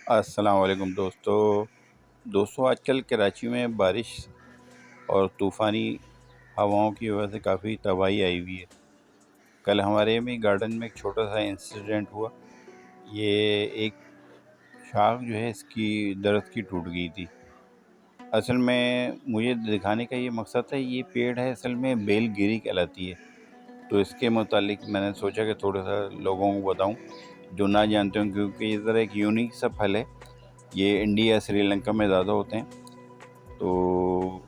अस्सलाम वालेकुम दोस्तों आजकल कराची में बारिश और तूफ़ानी हवाओं की वजह से काफ़ी तबाही आई हुई है। कल हमारे में गार्डन में एक छोटा सा इंसिडेंट हुआ। ये एक शाख जो है इसकी दरख्त की टूट गई थी। असल में मुझे दिखाने का ये मकसद था, ये पेड़ है असल में बेलगिरी कहलाती है। तो इसके मुतालिक मैंने सोचा कि थोड़ा सा लोगों को बताऊं जो ना जानते हों, क्योंकि ये ज़रा एक यूनिक सा फल है। ये इंडिया श्रीलंका में ज़्यादा होते हैं। तो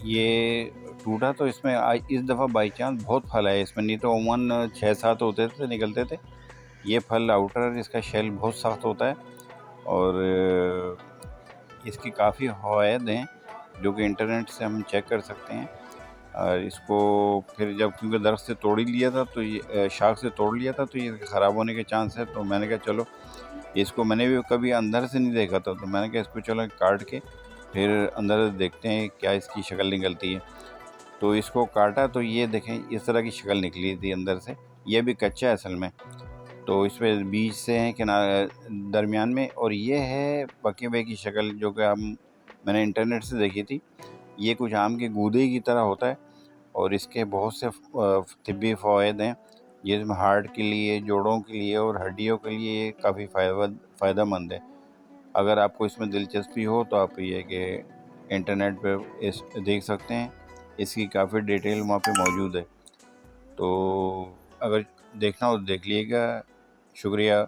ये टूटा तो इसमें इस दफ़ा बाई चांस बहुत फल आए इसमें, नहीं तो अमूमन 6-7 होते थे, निकलते थे। ये फल आउटर इसका शेल बहुत सख्त होता है और इसकी काफ़ी फ़वाइद हैं जो कि इंटरनेट से हम चेक कर सकते हैं। और इसको फिर जब क्योंकि दरख्त से तोड़ ही लिया था, तो ये शाख से तोड़ लिया था, तो ये ख़राब होने के चांस है। तो मैंने कहा चलो, इसको मैंने भी कभी अंदर से नहीं देखा था, तो मैंने कहा इसको चलो काट के फिर अंदर से देखते हैं क्या इसकी शक्ल निकलती है। तो इसको काटा तो ये देखें इस तरह की शक्ल निकली थी अंदर से। ये भी कच्चा है असल में, तो इस पे बीज से हैं किनारे दरमियान में, और ये है पके हुए की शक्ल जो कि हम मैंने इंटरनेट से देखी थी। ये कुछ आम के गूदे की तरह होता है और इसके बहुत से तिब्बी फ़वाइद हैं। ये हार्ट के लिए, जोड़ों के लिए और हड्डियों के लिए काफ़ी फ़ायदेमंद है। अगर आपको इसमें दिलचस्पी हो तो आप ये कि इंटरनेट पे इस देख सकते हैं। इसकी काफ़ी डिटेल वहाँ पे मौजूद है। तो अगर देखना हो तो देख लीजिएगा। शुक्रिया।